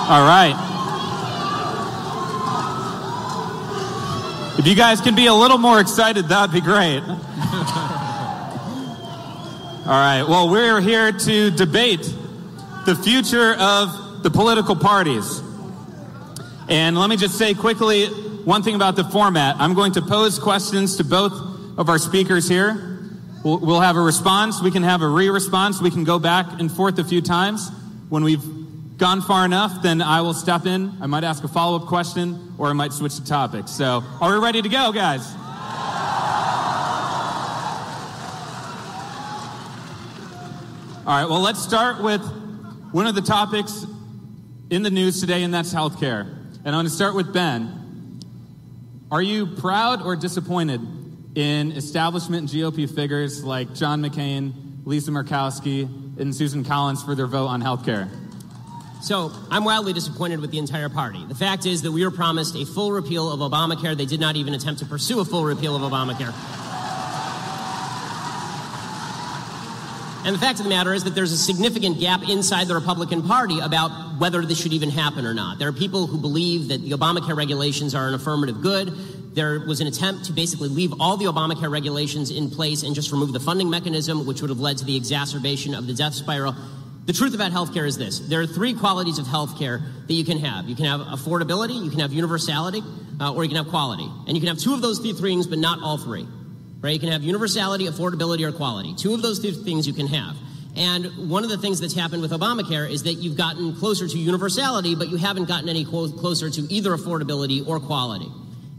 All right. If you guys can be a little more excited, that'd be great. All right. Well, we're here to debate the future of the political parties. And let me just say quickly one thing about the format. I'm going to pose questions to both of our speakers here. We'll have a response. We can have a re-response. We can go back and forth a few times. When we've gone far enough, then I will step in. I might ask a follow-up question, or I might switch the topic. So, are we ready to go, guys? All right, well, let's start with one of the topics in the news today, and that's healthcare. And I'm going to start with Ben. Are you proud or disappointed in establishment and GOP figures like John McCain, Lisa Murkowski, and Susan Collins for their vote on healthcare? So, I'm wildly disappointed with the entire party. The fact is that we were promised a full repeal of Obamacare. They did not even attempt to pursue a full repeal of Obamacare. And the fact of the matter is that there's a significant gap inside the Republican Party about whether this should even happen or not. There are people who believe that the Obamacare regulations are an affirmative good. There was an attempt to basically leave all the Obamacare regulations in place and just remove the funding mechanism, which would have led to the exacerbation of the death spiral. The truth about healthcare is this. There are three qualities of healthcare that you can have. You can have affordability, you can have universality, or you can have quality. And you can have two of those three things, but not all three. Right? You can have universality, affordability, or quality. Two of those three things you can have. And one of the things that's happened with Obamacare is that you've gotten closer to universality, but you haven't gotten any closer to either affordability or quality.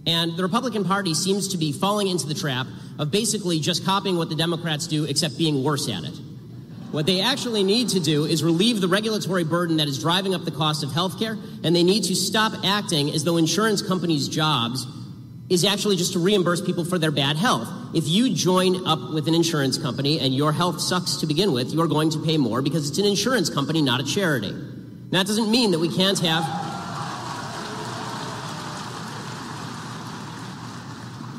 And the Republican Party seems to be falling into the trap of basically just copying what the Democrats do, except being worse at it. What they actually need to do is relieve the regulatory burden that is driving up the cost of health care, and they need to stop acting as though insurance companies' jobs is actually just to reimburse people for their bad health. If you join up with an insurance company and your health sucks to begin with, you are going to pay more because it's an insurance company, not a charity. Now, that doesn't mean that we can't have...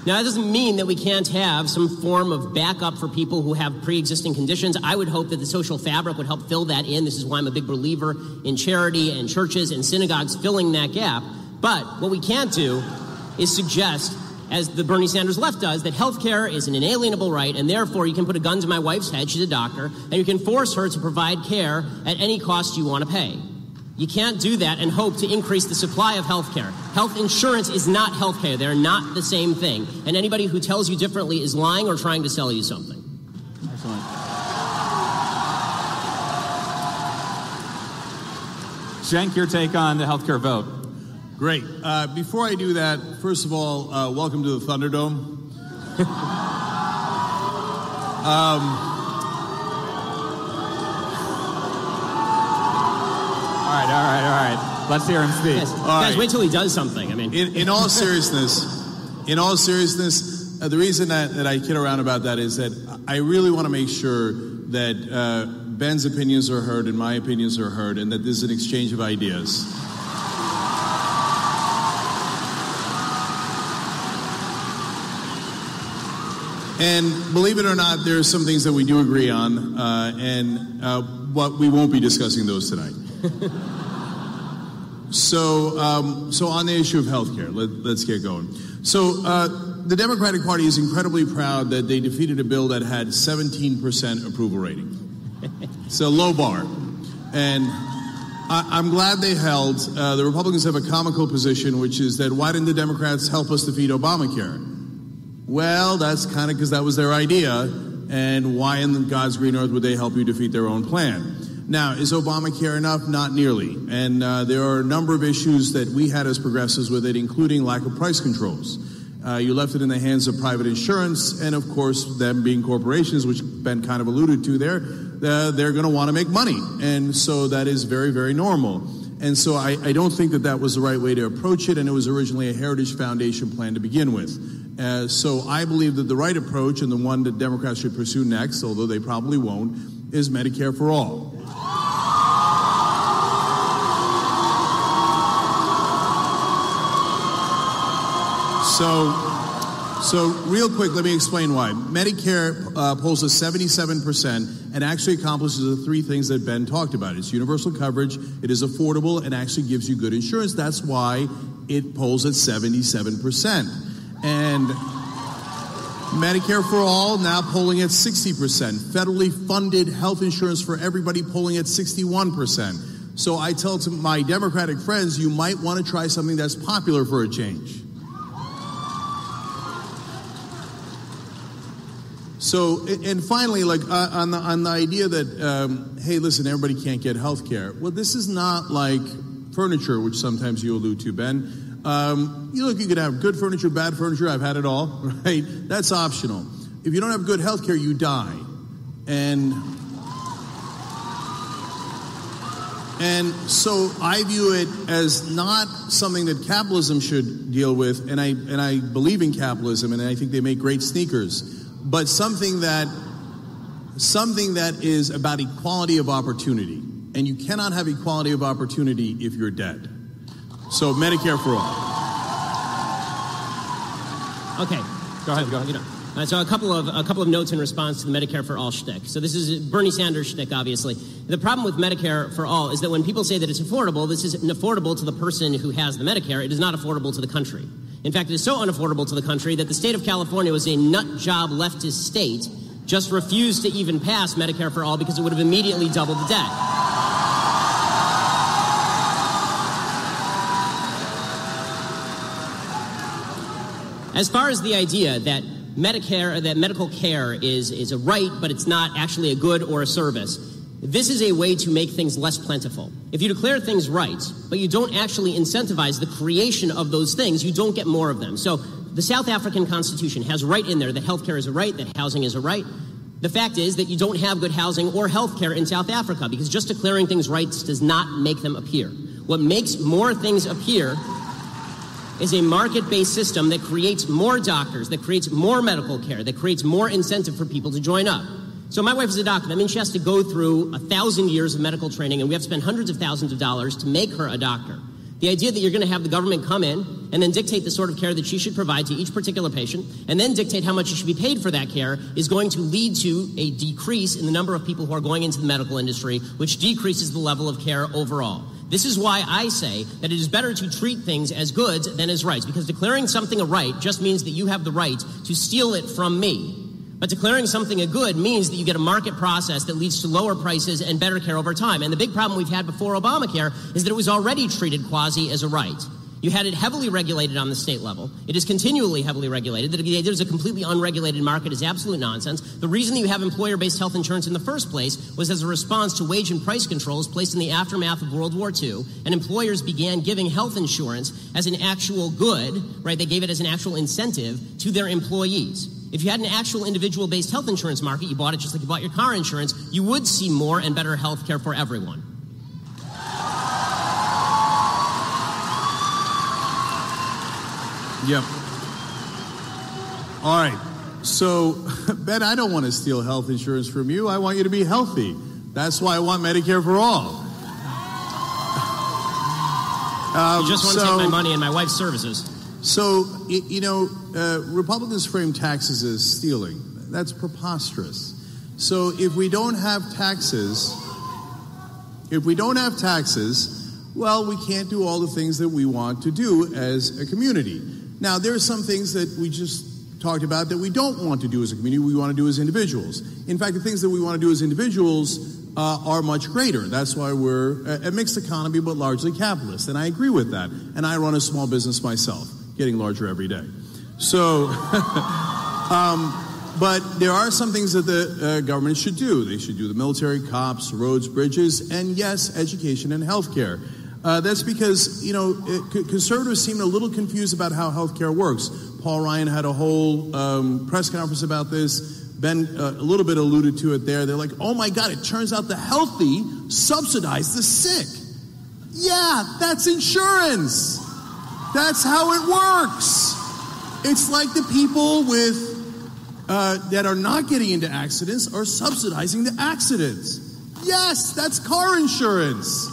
Now, that doesn't mean that we can't have some form of backup for people who have pre-existing conditions. I would hope that the social fabric would help fill that in. This is why I'm a big believer in charity and churches and synagogues filling that gap. But what we can't do is suggest, as the Bernie Sanders left does, that health care is an inalienable right, and therefore you can put a gun to my wife's head, she's a doctor, and you can force her to provide care at any cost you want to pay. You can't do that and hope to increase the supply of health care. Health insurance is not health care. They're not the same thing. And anybody who tells you differently is lying or trying to sell you something. Excellent. Cenk, your take on the healthcare vote. Great. Before I do that, first of all, welcome to the Thunderdome. All right. Let's hear him speak. Guys, wait till he does something. I mean, in all seriousness, the reason that I kid around about that is that I really want to make sure that Ben's opinions are heard and my opinions are heard, and that this is an exchange of ideas. And believe it or not, there are some things that we do agree on, and what we won't be discussing those tonight. So on the issue of healthcare, let's get going. So the Democratic Party is incredibly proud that they defeated a bill that had 17% approval rating. It's a low bar, and I'm glad they held. The Republicans have a comical position, which is that why didn't the Democrats help us defeat Obamacare? Well, that's kind of because that was their idea, and why in God's green earth would they help you defeat their own plan? Now, is Obamacare enough? Not nearly. And there are a number of issues that we had as progressives with it, including lack of price controls. You left it in the hands of private insurance, and of course, them being corporations, which Ben kind of alluded to there, they're going to want to make money. And so that is very, very normal. And so I don't think that was the right way to approach it, and it was originally a Heritage Foundation plan to begin with. So I believe that the right approach, and the one that Democrats should pursue next, although they probably won't, is Medicare for all. So real quick, let me explain why. Medicare polls at 77% and actually accomplishes the three things that Ben talked about. It's universal coverage, it is affordable, and actually gives you good insurance. That's why it polls at 77%. And Medicare for All now polling at 60%. Federally funded health insurance for everybody polling at 61%. So I tell to my Democratic friends, you might want to try something that's popular for a change. So, and finally, like on the idea that, hey, listen, everybody can't get health care. Well, this is not like furniture, which sometimes you allude to, Ben. You could have good furniture, bad furniture. I've had it all, right? That's optional. If you don't have good health care, you die. And so I view it as not something that capitalism should deal with, and I believe in capitalism, and I think they make great sneakers, but something that is about equality of opportunity. And you cannot have equality of opportunity if you're dead. So Medicare for all. Okay. Go ahead. So a couple of notes in response to the Medicare for all shtick. So this is Bernie Sanders shtick, obviously. The problem with Medicare for all is that when people say that it's affordable, this isn't affordable to the person who has the Medicare. It is not affordable to the country. In fact, it is so unaffordable to the country that the state of California was a nut job leftist state, just refused to even pass Medicare for all because it would have immediately doubled the debt. As far as the idea that medical care is a right, but it's not actually a good or a service, this is a way to make things less plentiful. If you declare things rights, but you don't actually incentivize the creation of those things, you don't get more of them. So the South African Constitution has right in there that health care is a right, that housing is a right. The fact is that you don't have good housing or health care in South Africa because just declaring things rights does not make them appear. What makes more things appear is a market-based system that creates more doctors, that creates more medical care, that creates more incentive for people to join up. So my wife is a doctor. That means she has to go through 1,000 years of medical training, and we have to spend hundreds of thousands of dollars to make her a doctor. The idea that you're going to have the government come in and then dictate the sort of care that she should provide to each particular patient and then dictate how much she should be paid for that care is going to lead to a decrease in the number of people who are going into the medical industry, which decreases the level of care overall. This is why I say that it is better to treat things as goods than as rights, because declaring something a right just means that you have the right to steal it from me. But declaring something a good means that you get a market process that leads to lower prices and better care over time. And the big problem we've had before Obamacare is that it was already treated quasi as a right. You had it heavily regulated on the state level. It is continually heavily regulated. That there's a completely unregulated market is absolute nonsense. The reason that you have employer-based health insurance in the first place was as a response to wage and price controls placed in the aftermath of World War II, and employers began giving health insurance as an actual good, right? They gave it as an actual incentive to their employees. If you had an actual individual-based health insurance market, you bought it just like you bought your car insurance, you would see more and better health care for everyone. Yep. All right. So, Ben, I don't want to steal health insurance from you. I want you to be healthy. That's why I want Medicare for all. You just want to take my money and my wife's services. So, Republicans frame taxes as stealing. That's preposterous. So if we don't have taxes, well, we can't do all the things that we want to do as a community. Now, there are some things that we just talked about that we don't want to do as a community, we want to do as individuals. In fact, the things that we want to do as individuals are much greater. That's why we're a mixed economy, but largely capitalist. And I agree with that. And I run a small business myself, getting larger every day. So, but there are some things that the government should do. They should do the military, cops, roads, bridges, and yes, education and health care. That's because, conservatives seem a little confused about how health care works. Paul Ryan had a whole press conference about this. Ben a little bit alluded to it there. They're like, oh my God, it turns out the healthy subsidize the sick. Yeah, that's insurance. That's how it works. It's like the people with that are not getting into accidents are subsidizing the accidents. Yes, that's car insurance.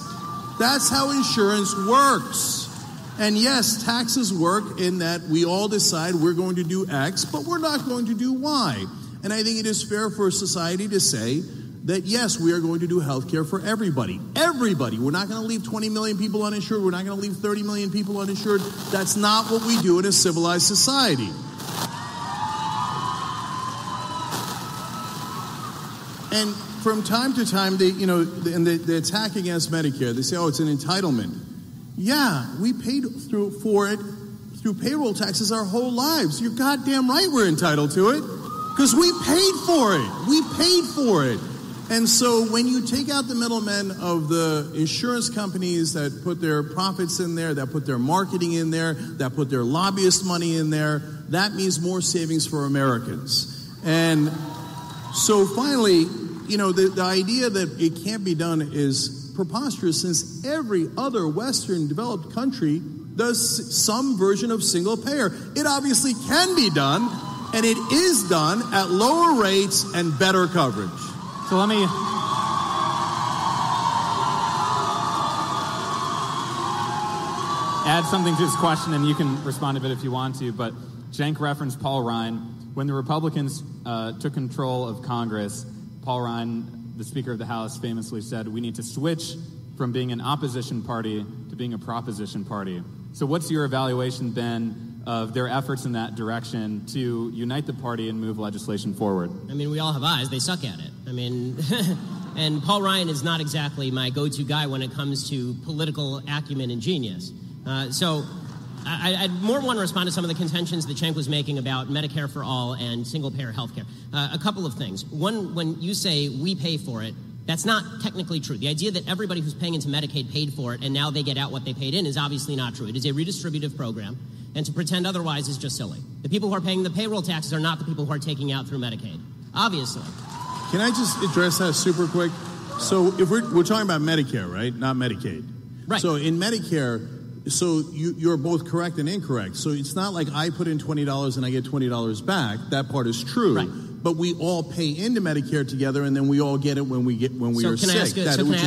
That's how insurance works. And yes, taxes work in that we all decide we're going to do X, but we're not going to do Y. And I think it is fair for society to say that, yes, we are going to do health care for everybody. Everybody. We're not going to leave 20 million people uninsured. We're not going to leave 30 million people uninsured. That's not what we do in a civilized society. And from time to time, the attack against Medicare, they say, oh, it's an entitlement. Yeah, we paid for it through payroll taxes our whole lives. You're goddamn right we're entitled to it because we paid for it. We paid for it. And so when you take out the middlemen of the insurance companies that put their profits in there, that put their marketing in there, that put their lobbyist money in there, that means more savings for Americans. And so finally, the idea that it can't be done is preposterous since every other Western developed country does some version of single payer. It obviously can be done, and it is done at lower rates and better coverage. So let me add something to his question, and you can respond to it if you want to, but Cenk referenced Paul Ryan. When the Republicans took control of Congress, Paul Ryan, the Speaker of the House, famously said, we need to switch from being an opposition party to being a proposition party. So what's your evaluation, Ben, of their efforts in that direction to unite the party and move legislation forward? I mean, we all have eyes. They suck at it. I mean, and Paul Ryan is not exactly my go-to guy when it comes to political acumen and genius. So I'd more want to respond to some of the contentions that Cenk was making about Medicare for all and single-payer health care. A couple of things. One, when you say we pay for it, that's not technically true. The idea that everybody who's paying into Medicaid paid for it and now they get out what they paid in is obviously not true. It is a redistributive program, and to pretend otherwise is just silly. The people who are paying the payroll taxes are not the people who are taking out through Medicaid, obviously. Can I just address that super quick? So if we're talking about Medicare, right? Not Medicaid. Right. So in Medicare, so you're both correct and incorrect. So it's not like I put in $20 and I get $20 back. That part is true. Right. But we all pay into Medicare together, and then we all get it when we are sick. Can I ask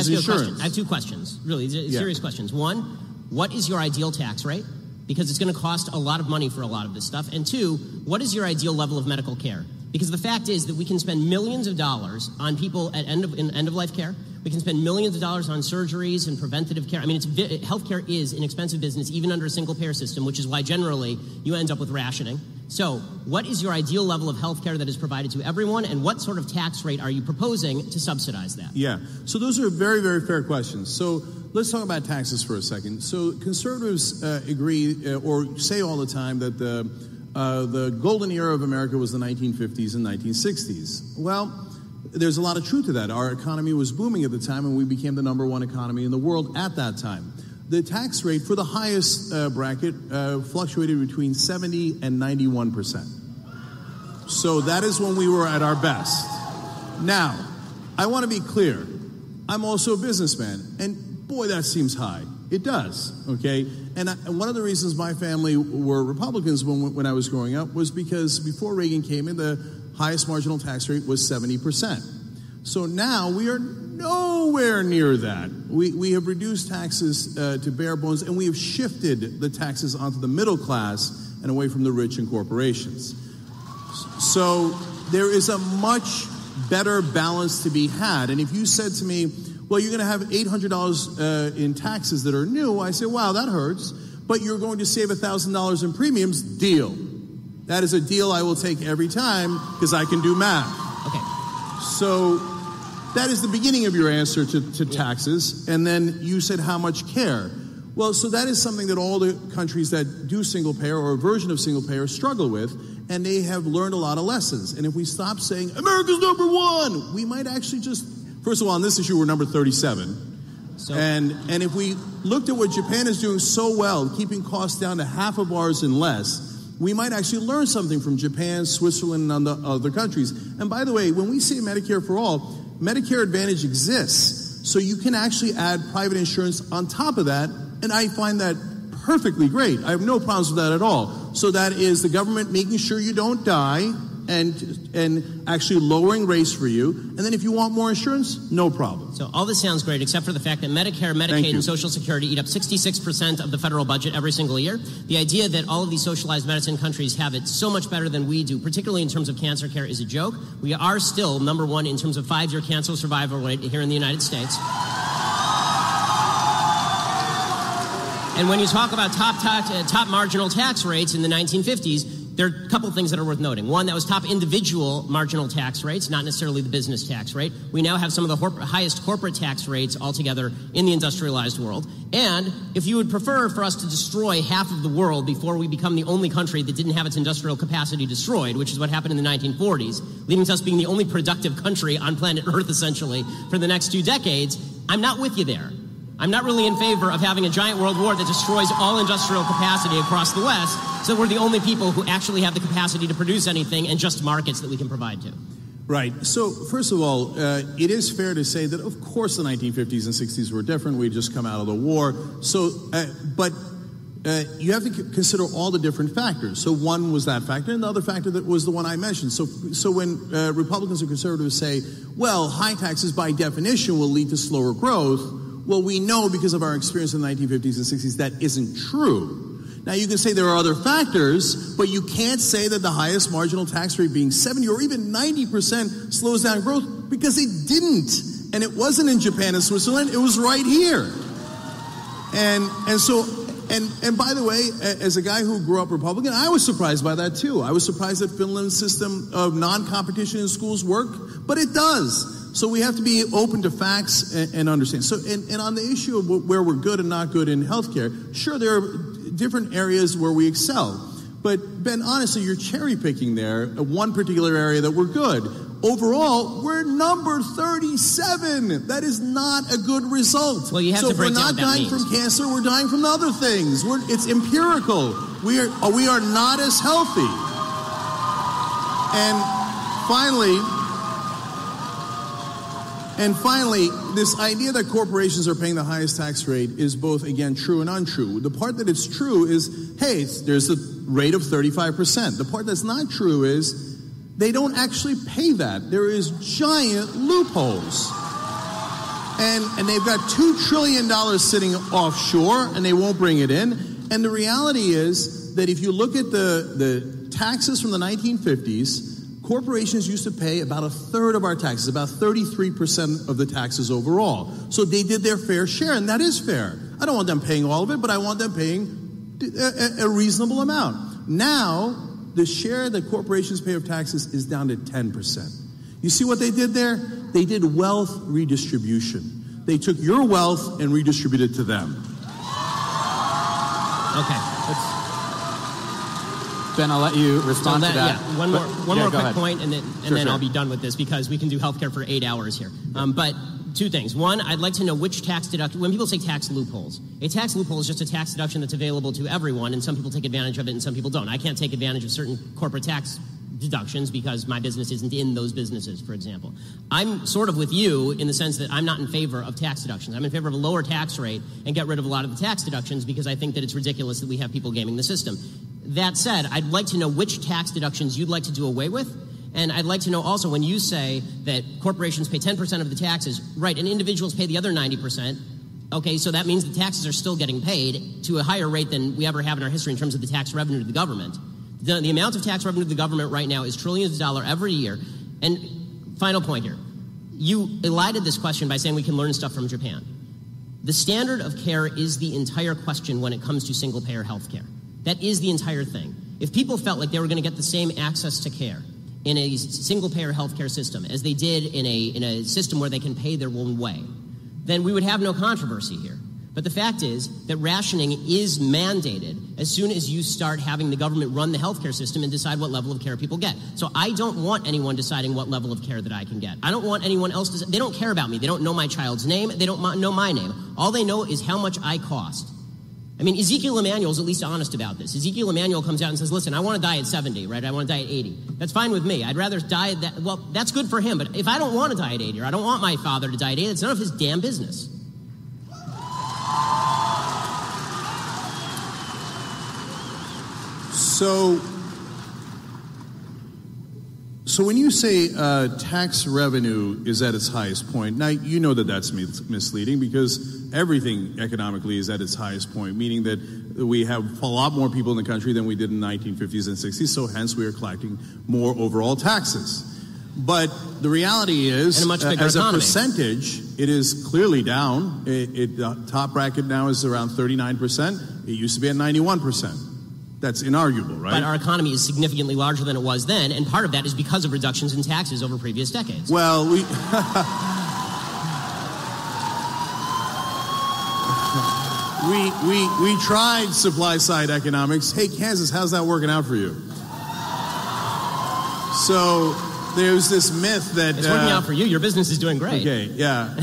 you a question? I have two questions, really serious questions. One, what is your ideal tax rate? Because it's going to cost a lot of money for a lot of this stuff. And two, what is your ideal level of medical care? Because the fact is that we can spend millions of dollars on people at end-of-life care. We can spend millions of dollars on surgeries and preventative care. I mean, healthcare is an expensive business, even under a single-payer system, which is why generally you end up with rationing. So what is your ideal level of healthcare that is provided to everyone, and what sort of tax rate are you proposing to subsidize that? Yeah. So those are very, very fair questions. So let's talk about taxes for a second. So conservatives agree or say all the time that the golden era of America was the 1950s and 1960s. Well, there's a lot of truth to that. Our economy was booming at the time, and we became the number one economy in the world at that time. The tax rate for the highest bracket fluctuated between 70 and 91%. So that is when we were at our best. Now, I want to be clear. I'm also a businessman, and boy, that seems high. It does, okay? And one of the reasons my family were Republicans when I was growing up was because before Reagan came in, the highest marginal tax rate was 70%. So now we are nowhere near that. We have reduced taxes to bare bones, and we have shifted the taxes onto the middle class and away from the rich and corporations. So there is a much better balance to be had. And if you said to me, well, you're going to have $800 in taxes that are new, I say, wow, that hurts. But you're going to save $1,000 in premiums, deal. That is a deal I will take every time because I can do math. Okay. So that is the beginning of your answer to taxes. And then you said how much care. Well, so that is something that all the countries that do single payer or a version of single payer struggle with. And they have learned a lot of lessons. And if we stop saying, America's number one, we might actually just, first of all, on this issue, we're number 37. And if we looked at what Japan is doing so well, keeping costs down to half of ours and less, we might actually learn something from Japan, Switzerland, and other countries. And by the way, when we say Medicare for all, Medicare Advantage exists. So you can actually add private insurance on top of that. And I find that perfectly great. I have no problems with that at all. So that is the government making sure you don't die and actually lowering rates for you. And then if you want more insurance, no problem. So all this sounds great, except for the fact that Medicare, Medicaid, and Social Security eat up 66% of the federal budget every single year. The idea that all of these socialized medicine countries have it so much better than we do, particularly in terms of cancer care, is a joke. We are still number one in terms of 5-year cancer survival rate here in the United States. And when you talk about top marginal tax rates in the 1950s, there are a couple things that are worth noting. One, that was top individual marginal tax rates, not necessarily the business tax rate. We now have some of the highest corporate tax rates altogether in the industrialized world. And if you would prefer for us to destroy half of the world before we become the only country that didn't have its industrial capacity destroyed, which is what happened in the 1940s, leading to us being the only productive country on planet Earth, essentially, for the next 2 decades, I'm not with you there. I'm not really in favor of having a giant world war that destroys all industrial capacity across the West, so we're the only people who actually have the capacity to produce anything and just markets that we can provide to. Right. So, first of all, it is fair to say that, of course, the 1950s and 60s were different. We'd just come out of the war. So, but you have to consider all the different factors. So one was that factor, and the other factor that was the one I mentioned. So when Republicans or conservatives say, well, high taxes by definition will lead to slower growth, well, we know because of our experience in the 1950s and 60s that isn't true. Now, you can say there are other factors, but you can't say that the highest marginal tax rate being 70 or even 90% slows down growth, because it didn't. And it wasn't in Japan and Switzerland. It was right here. And by the way, as a guy who grew up Republican, I was surprised by that too. I was surprised that Finland's system of non-competition in schools worked, but it does. So we have to be open to facts and understand. So, and on the issue of where we're good and not good in healthcare, sure, there are different areas where we excel. But Ben, honestly, you're cherry picking there one particular area that we're good. Overall, we're number 37. That is not a good result. Well, you have to break down what that means. So we're not dying from cancer, we're dying from other things. It's empirical. We are not as healthy. And finally, this idea that corporations are paying the highest tax rate is both, again, true and untrue. The part that is true is, hey, there's a rate of 35%. The part that's not true is they don't actually pay that. There is giant loopholes. And they've got $2 trillion sitting offshore, and they won't bring it in. And the reality is that if you look at the taxes from the 1950s, corporations used to pay about a third of our taxes, about 33% of the taxes overall. So they did their fair share, and that is fair. I don't want them paying all of it, but I want them paying a reasonable amount. Now, the share that corporations pay of taxes is down to 10%. You see what they did there? They did wealth redistribution. They took your wealth and redistributed it to them. Okay. Ben, I'll let you respond to that. Yeah, one more quick point, and then Sure. I'll be done with this, because we can do healthcare for 8 hours here. But two things. One, I'd like to know which tax deduction. When people say tax loopholes, a tax loophole is just a tax deduction that's available to everyone, and some people take advantage of it and some people don't. I can't take advantage of certain corporate tax deductions because my business isn't in those businesses, for example. I'm sort of with you in the sense that I'm not in favor of tax deductions. I'm in favor of a lower tax rate and get rid of a lot of the tax deductions, because I think that it's ridiculous that we have people gaming the system. That said, I'd like to know which tax deductions you'd like to do away with. And I'd like to know also, when you say that corporations pay 10% of the taxes, right, and individuals pay the other 90%, okay, so that means the taxes are still getting paid to a higher rate than we ever have in our history in terms of the tax revenue to the government. The amount of tax revenue to the government right now is trillions of dollars every year. And final point here. You elided this question by saying we can learn stuff from Japan. The standard of care is the entire question when it comes to single-payer health care. That is the entire thing. If people felt like they were going to get the same access to care in a single-payer healthcare system as they did in a system where they can pay their own way, then we would have no controversy here. But the fact is that rationing is mandated as soon as you start having the government run the healthcare system and decide what level of care people get. So I don't want anyone deciding what level of care that I can get. I don't want anyone else to. They don't care about me. They don't know my child's name. They don't know my name. All they know is how much I cost. I mean, Ezekiel Emanuel's at least honest about this. Ezekiel Emanuel comes out and says, listen, I want to die at 70, right? I want to die at 80. That's fine with me. I'd rather die at that. Well, that's good for him. But if I don't want to die at 80, or I don't want my father to die at 80, it's none of his damn business. So So when you say tax revenue is at its highest point, now you know that that's misleading because everything economically is at its highest point, meaning that we have a lot more people in the country than we did in the 1950s and 60s, so hence we are collecting more overall taxes. But the reality is, as a percentage, it is clearly down. The top bracket now is around 39%. It used to be at 91%. That's inarguable, right? But our economy is significantly larger than it was then, and part of that is because of reductions in taxes over previous decades. Well, we tried supply-side economics. Hey, Kansas, how's that working out for you? So there's this myth that... It's working out for you. Your business is doing great. Okay, yeah.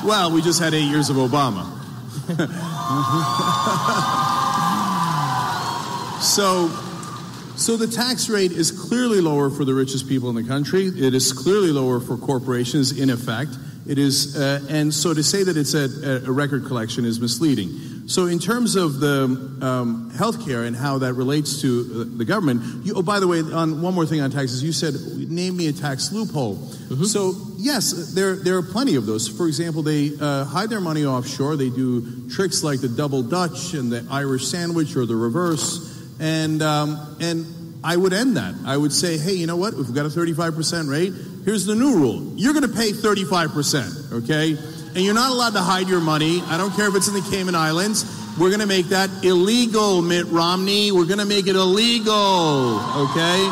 Well, we just had 8 years of Obama. So the tax rate is clearly lower for the richest people in the country. It is clearly lower for corporations, in effect. It is, and so to say that it's a record collection is misleading. So in terms of the healthcare and how that relates to the government, by the way, on one more thing on taxes, you said, name me a tax loophole. Mm-hmm. So yes, there are plenty of those. For example, they hide their money offshore. They do tricks like the double Dutch and the Irish sandwich or the reverse. And I would end that. I would say, hey, you know what? If we've got a 35% rate, here's the new rule. You're going to pay 35%, okay? And you're not allowed to hide your money. I don't care if it's in the Cayman Islands. We're going to make that illegal, Mitt Romney. We're going to make it illegal, okay?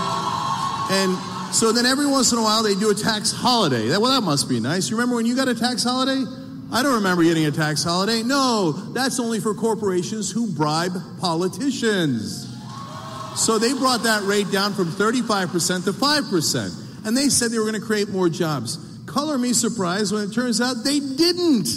And so then every once in a while they do a tax holiday. Well, that must be nice. You remember when you got a tax holiday? I don't remember getting a tax holiday. No, that's only for corporations who bribe politicians. So they brought that rate down from 35% to 5%. And they said they were going to create more jobs. Color me surprised when it turns out they didn't.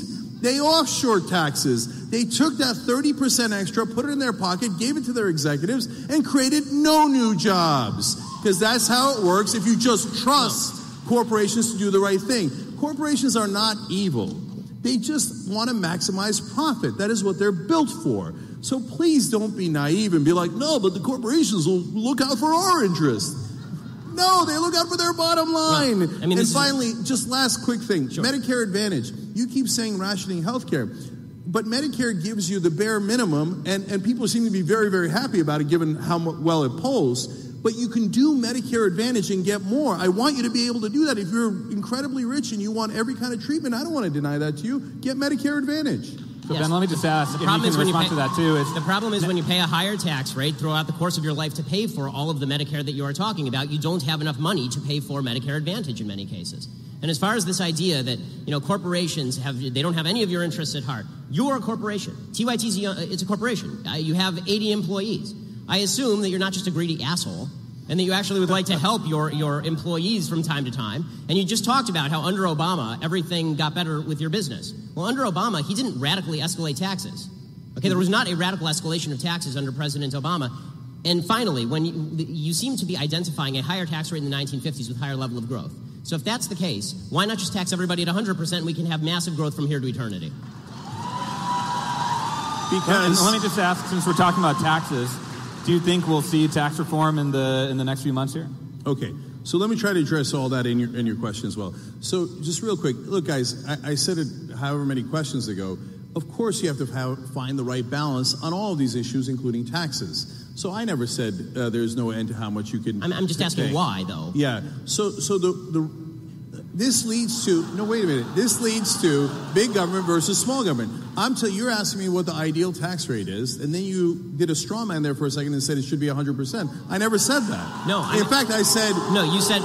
They offshore taxes. They took that 30% extra, put it in their pocket, gave it to their executives, and created no new jobs. Because that's how it works if you just trust corporations to do the right thing. Corporations are not evil. They just want to maximize profit. That is what they're built for. So please don't be naive and be like, no, but the corporations will look out for our interests. No, they look out for their bottom line. Well, and finally, just last quick thing. Sure. Medicare Advantage. You keep saying rationing health care. But Medicare gives you the bare minimum, and people seem to be very, very happy about it given how well it polls. But you can do Medicare Advantage and get more. I want you to be able to do that. If you're incredibly rich and you want every kind of treatment, I don't want to deny that to you. Get Medicare Advantage. So yes. Ben, let me just ask, the problem is when you respond to that too. The problem is when you pay a higher tax rate throughout the course of your life to pay for all of the Medicare that you are talking about, you don't have enough money to pay for Medicare Advantage in many cases. And as far as this idea that, corporations they don't have any of your interests at heart, you're a corporation. TYT's it's a corporation. You have 80 employees. I assume that you're not just a greedy asshole, and that you actually would like to help your employees from time to time. And you just talked about how under Obama, everything got better with your business. Well, under Obama, he didn't radically escalate taxes. Okay, there was not a radical escalation of taxes under President Obama. And finally, when you seem to be identifying a higher tax rate in the 1950s with higher level of growth. So if that's the case, why not just tax everybody at 100% and we can have massive growth from here to eternity? Because let me just ask, since we're talking about taxes, do you think we'll see tax reform in the next few months here? Okay, so let me try to address all that in your question as well. So just real quick, look, guys, I said it however many questions ago. Of course, you have to find the right balance on all of these issues, including taxes. So I never said there's no end to how much you can. I'm just asking why, though. Yeah. So this leads to wait a minute. This leads to big government versus small government. You're asking me what the ideal tax rate is, and then you did a straw man there for a second and said it should be 100%. I never said that. No. In fact, I said no. You said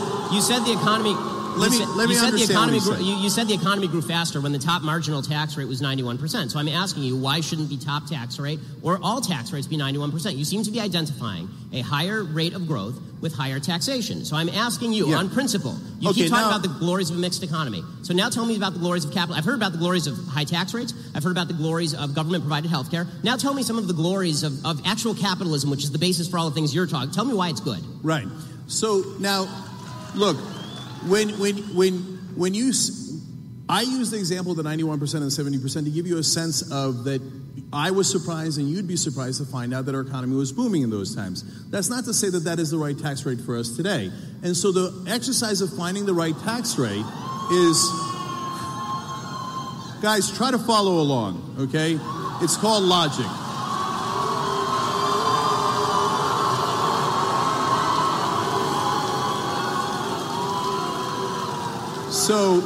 the economy. Let me understand. You said the economy grew faster when the top marginal tax rate was 91%. So I'm asking you, why shouldn't the top tax rate or all tax rates be 91%? You seem to be identifying a higher rate of growth with higher taxation. So I'm asking you, on principle, you keep talking about the glories of a mixed economy. So now tell me about the glories of capital. I've heard about the glories of high tax rates. I've heard about the glories of government-provided health care. Now tell me some of the glories of actual capitalism, which is the basis for all the things you're talking. Tell me why it's good. Right. So now, look, when I use the example of the 91% and the 70% to give you a sense of that I was surprised, and you'd be surprised to find out that our economy was booming in those times. That's not to say that that is the right tax rate for us today. And so the exercise of finding the right tax rate is, guys, try to follow along, okay? It's called logic. So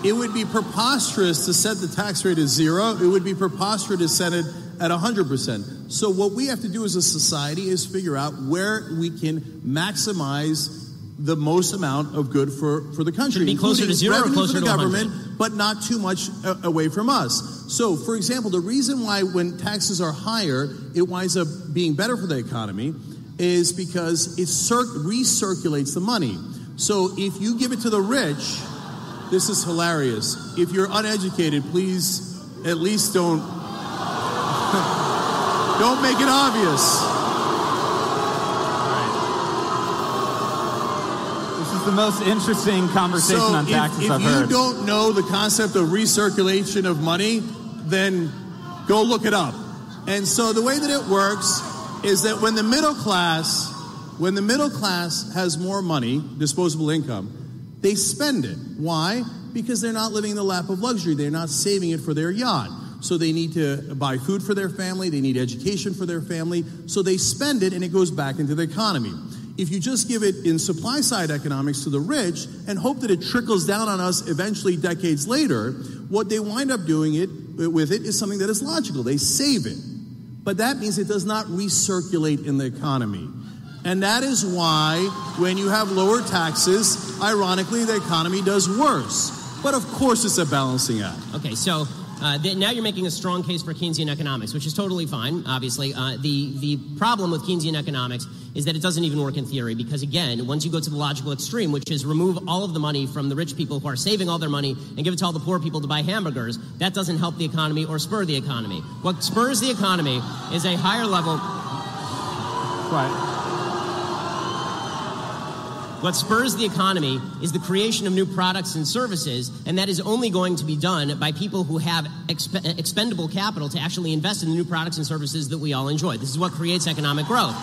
it would be preposterous to set the tax rate at 0. It would be preposterous to set it at 100%. So what we have to do as a society is figure out where we can maximize the most amount of good for the country. Should it be closer to 0 or closer for the to 100? government, but not too much away from us. So, for example, the reason why when taxes are higher, it winds up being better for the economy is because it recirculates the money. So if you give it to the rich, this is hilarious. If you're uneducated, please at least don't make it obvious. This is the most interesting conversation on taxes I've heard. If you don't know the concept of recirculation of money, then go look it up. And so the way that it works is that when the middle class has more money, disposable income, they spend it. Why? Because they're not living in the lap of luxury. They're not saving it for their yacht. So they need to buy food for their family. They need education for their family. So they spend it, and it goes back into the economy. If you just give it in supply-side economics to the rich and hope that it trickles down on us eventually decades later, what they wind up doing with it is something that is logical. They save it. But that means it does not recirculate in the economy. And that is why when you have lower taxes, ironically, the economy does worse. But of course it's a balancing act. Okay, so now you're making a strong case for Keynesian economics, which is totally fine, obviously. The problem with Keynesian economics is that it doesn't even work in theory because, again, once you go to the logical extreme, which is remove all of the money from the rich people who are saving all their money and give it to all the poor people to buy hamburgers, that doesn't help the economy or spur the economy. What spurs the economy is a higher level... Right. What spurs the economy is the creation of new products and services, and that is only going to be done by people who have expendable capital to actually invest in the new products and services that we all enjoy. This is what creates economic growth.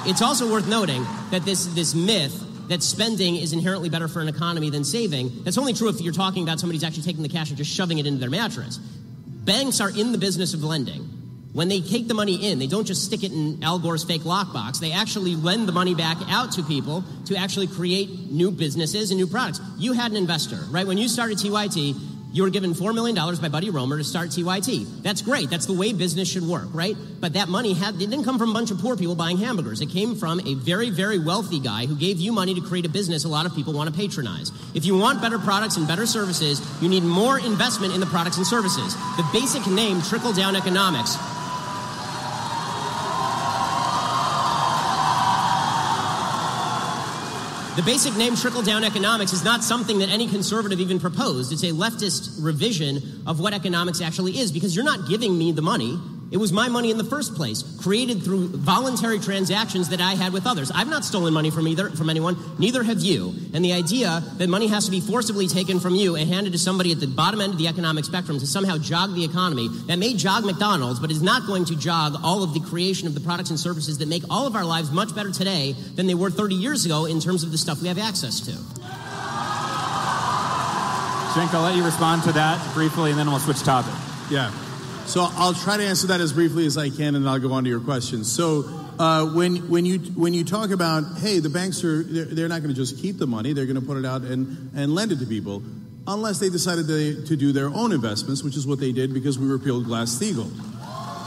It's also worth noting that this myth that spending is inherently better for an economy than saving, that's only true if you're talking about somebody who's actually taking the cash and just shoving it into their mattress. Banks are in the business of lending. When they take the money in, they don't just stick it in Al Gore's fake lockbox. They actually lend the money back out to people to actually create new businesses and new products. You had an investor, right? When you started TYT, you were given $4 million by Buddy Roemer to start TYT. That's great. That's the way business should work, right? But that money it didn't come from a bunch of poor people buying hamburgers. It came from a very, very wealthy guy who gave you money to create a business a lot of people want to patronize. If you want better products and better services, you need more investment in the products and services. The basic name, trickle-down economics. The basic name trickle-down economics is not something that any conservative even proposed. It's a leftist revision of what economics actually is, because you're not giving me the money. It was my money in the first place, created through voluntary transactions that I had with others. I've not stolen money from anyone, neither have you. And the idea that money has to be forcibly taken from you and handed to somebody at the bottom end of the economic spectrum to somehow jog the economy, that may jog McDonald's, but is not going to jog all of the creation of the products and services that make all of our lives much better today than they were 30 years ago in terms of the stuff we have access to. Cenk, I'll let you respond to that briefly, and then we'll switch topic. Yeah. So I'll try to answer that as briefly as I can, and I'll go on to your question. So when you talk about, hey, the banks they're not going to just keep the money, they're going to put it out and lend it to people, unless they decided to do their own investments, which is what they did because we repealed Glass-Steagall.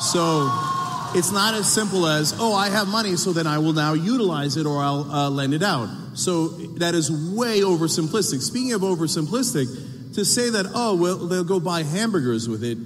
So it's not as simple as, oh, I have money, so then I will now utilize it or I'll lend it out. So that is way oversimplistic. Speaking of oversimplistic, to say that, oh, well, they'll go buy hamburgers with it,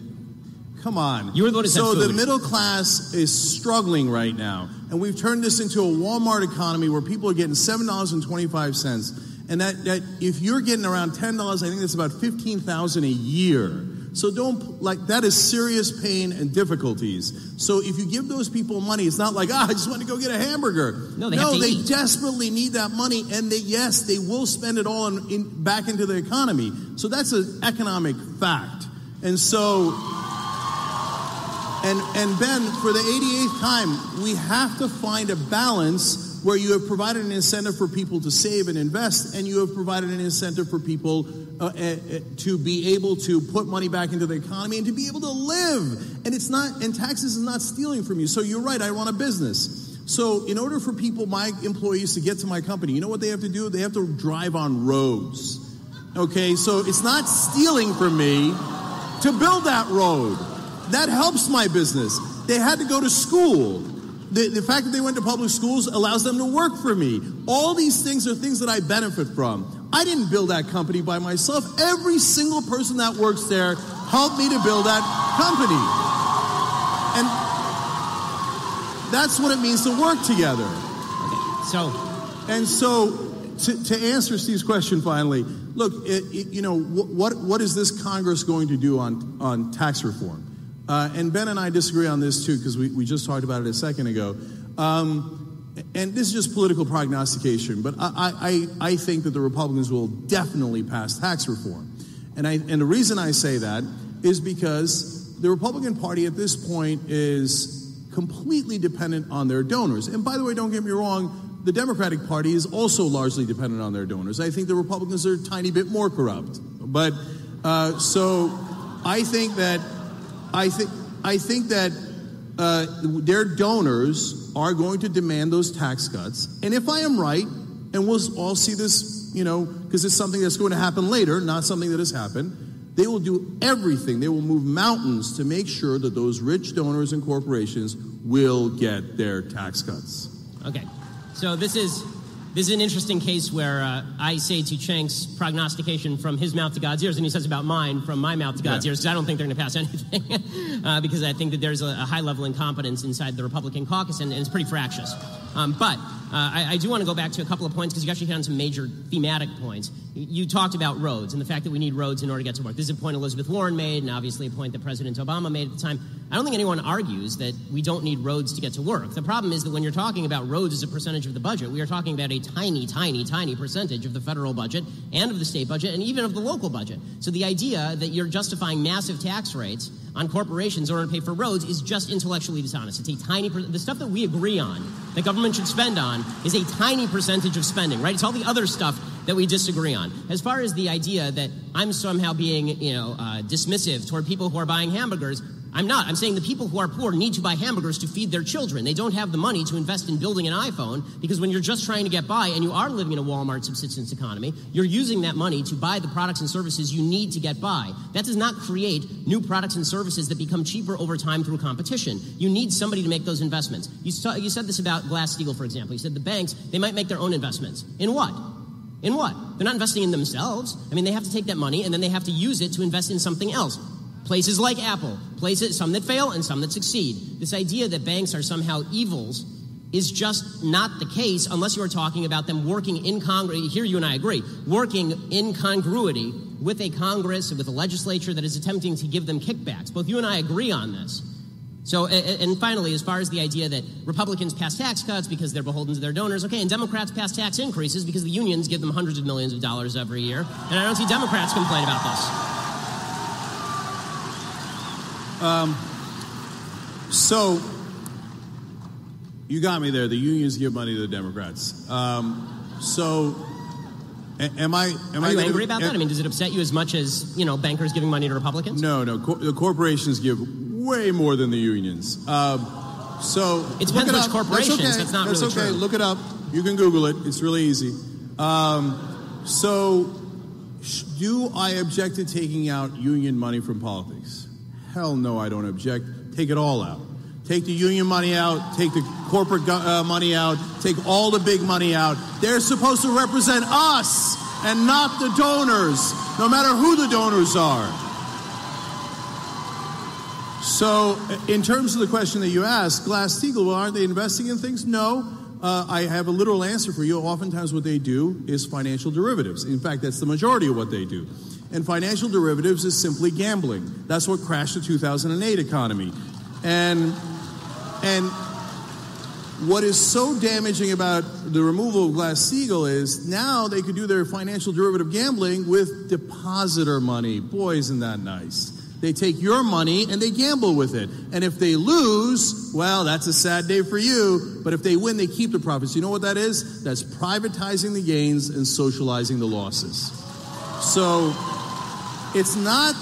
come on. You were the one who said food. The middle class is struggling right now. And we've turned this into a Walmart economy where people are getting $7.25. And that if you're getting around $10, I think that's about $15,000 a year. So that is serious pain and difficulties. So if you give those people money, it's not like, I just want to go get a hamburger. No, they desperately need that money. And they will spend it all back into the economy. So that's an economic fact. And so, and Ben, for the 88th time, we have to find a balance where you have provided an incentive for people to save and invest, and you have provided an incentive for people to be able to put money back into the economy and to be able to live. And it's not, and taxes is not stealing from you. So you're right, I run a business. So in order for people, my employees, to get to my company, you know what they have to do? They have to drive on roads. Okay, so it's not stealing from me to build that road. That helps my business. They had to go to school. The fact that they went to public schools allows them to work for me. All these things are things that I benefit from. I didn't build that company by myself. Every single person that works there helped me to build that company. And that's what it means to work together. Okay, so to answer Steve's question finally, look, what is this Congress going to do on tax reform? And Ben and I disagree on this, too, because we just talked about it a second ago. And this is just political prognostication, but I think that the Republicans will definitely pass tax reform. And the reason I say that is because the Republican Party at this point is completely dependent on their donors. And by the way, don't get me wrong, the Democratic Party is also largely dependent on their donors. I think the Republicans are a tiny bit more corrupt. But so I think that their donors are going to demand those tax cuts. And if I am right, and we'll all see this, because it's something that's going to happen later, not something that has happened, they will do everything. They will move mountains to make sure that those rich donors and corporations will get their tax cuts. Okay. So this is an interesting case where I say to Cenk's prognostication from his mouth to God's ears, and he says about mine from my mouth to God's ears, because I don't think they're going to pass anything, because I think that there's a high-level incompetence inside the Republican caucus, and it's pretty fractious. But I do want to go back to a couple of points, because you actually hit on some major thematic points. You talked about roads and the fact that we need roads in order to get to work. This is a point Elizabeth Warren made, and obviously a point that President Obama made at the time. I don't think anyone argues that we don't need roads to get to work. The problem is that when you're talking about roads as a percentage of the budget, we are talking about a tiny, tiny, tiny percentage of the federal budget and of the state budget and even of the local budget. So the idea that you're justifying massive tax rates on corporations in order to pay for roads is just intellectually dishonest. It's a tiny the stuff that we agree on that government should spend on is a tiny percentage of spending, right? It's all the other stuff that we disagree on. As far as the idea that I'm somehow being, dismissive toward people who are buying hamburgers, I'm not. I'm saying the people who are poor need to buy hamburgers to feed their children. They don't have the money to invest in building an iPhone, because when you're just trying to get by and you are living in a Walmart subsistence economy, you're using that money to buy the products and services you need to get by. That does not create new products and services that become cheaper over time through competition. You need somebody to make those investments. You said this about Glass-Steagall, for example. You said the banks, they might make their own investments. In what? In what? They're not investing in themselves. I mean, they have to take that money and then they have to use it to invest in something else. Places like Apple, some that fail and some that succeed. This idea that banks are somehow evils is just not the case unless you are talking about them working in Congress. Here you and I agree, working in congruity with a Congress and with a legislature that is attempting to give them kickbacks. Both you and I agree on this. So, and finally, as far as the idea that Republicans pass tax cuts because they're beholden to their donors, okay, and Democrats pass tax increases because the unions give them hundreds of millions of dollars every year, and I don't see Democrats complain about this. So you got me there. The unions give money to the Democrats. So am I? Are you angry about that? I mean, does it upset you as much as bankers giving money to Republicans? No. The corporations give way more than the unions. So it depends which corporations. That's not really true. Look it up. You can Google it. It's really easy. So do I object to taking out union money from politics? Hell no, I don't object. Take it all out. Take the union money out. Take the corporate money out. Take all the big money out. They're supposed to represent us and not the donors, no matter who the donors are. So in terms of the question that you asked, Glass-Steagall, well, aren't they investing in things? No. I have a literal answer for you. Oftentimes what they do is financial derivatives. In fact, that's the majority of what they do. And financial derivatives is simply gambling. That's what crashed the 2008 economy. And what is so damaging about the removal of Glass-Steagall is now they could do their financial derivative gambling with depositor money. Boy, isn't that nice. They take your money and they gamble with it. And if they lose, well, that's a sad day for you. But if they win, they keep the profits. You know what that is? That's privatizing the gains and socializing the losses. So it's not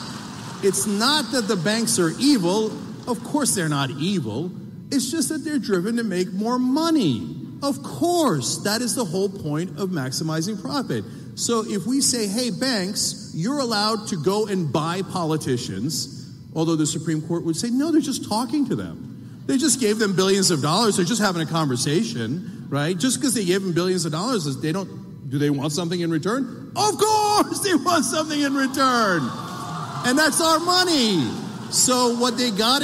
that the banks are evil. Of course they're not evil. It's just that they're driven to make more money. Of course, that is the whole point of maximizing profit. So if we say, hey, banks, you're allowed to go and buy politicians, although the Supreme Court would say, no, they're just talking to them. They just gave them billions of dollars. They're just having a conversation, right? Just because they gave them billions of dollars, do they want something in return? Of course they want something in return. And that's our money. So what they got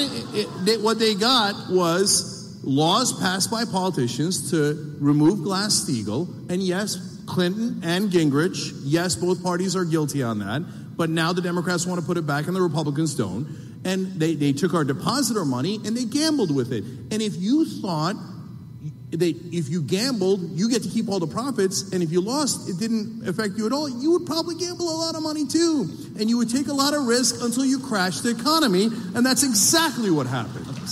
was laws passed by politicians to remove Glass-Steagall, and yes, Clinton and Gingrich, yes, both parties are guilty on that, but now the Democrats want to put it back and the Republicans don't, and they took our depositor money and they gambled with it. And if you thought if you gambled, you get to keep all the profits, and if you lost, it didn't affect you at all, you would probably gamble a lot of money too, and you would take a lot of risk until you crash the economy, and that's exactly what happened. Okay,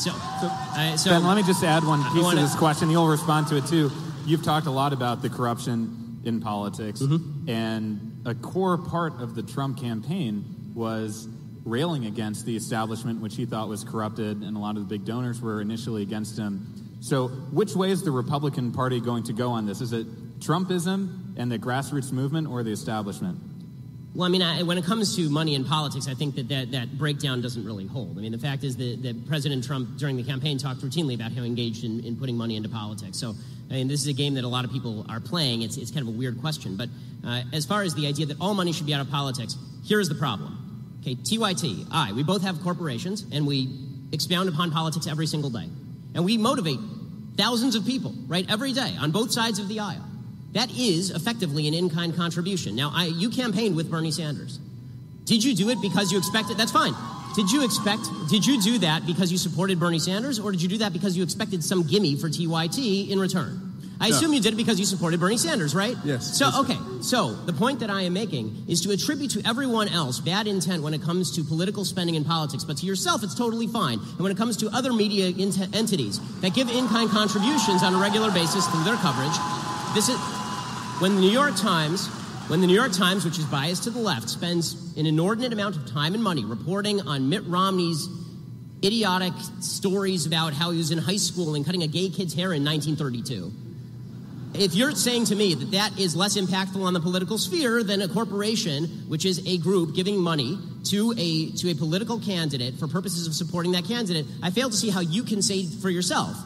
so Ben, let me just add one piece to this question. You'll respond to it too. You've talked a lot about the corruption in politics, and a core part of the Trump campaign was railing against the establishment, which he thought was corrupted, and a lot of the big donors were initially against him. So which way is the Republican Party going to go on this? Is it Trumpism and the grassroots movement, or the establishment? Well, I mean, when it comes to money in politics, I think that breakdown doesn't really hold. I mean, the fact is that President Trump, during the campaign, talked routinely about how he engaged in putting money into politics. So, I mean, this is a game that a lot of people are playing. It's kind of a weird question. But as far as the idea that all money should be out of politics, here's the problem. Okay, TYT, we both have corporations, and we expound upon politics every single day. And we motivate thousands of people, right, every day on both sides of the aisle. That is effectively an in-kind contribution. Now, you campaigned with Bernie Sanders. Did you do it because you expected? That's fine. Did you do that because you supported Bernie Sanders, or did you do that because you expected some gimme for TYT in return? I assume you did it because you supported Bernie Sanders, right? Yes. So, okay. So the point that I am making is to attribute to everyone else bad intent when it comes to political spending in politics, but to yourself, it's totally fine. And when it comes to other media entities that give in-kind contributions on a regular basis through their coverage, this is when the New York Times, which is biased to the left, spends an inordinate amount of time and money reporting on Mitt Romney's idiotic stories about how he was in high school and cutting a gay kid's hair in 1932. If you're saying to me that is less impactful on the political sphere than a corporation, which is a group giving money to a political candidate for purposes of supporting that candidate, I fail to see how you can say for yourself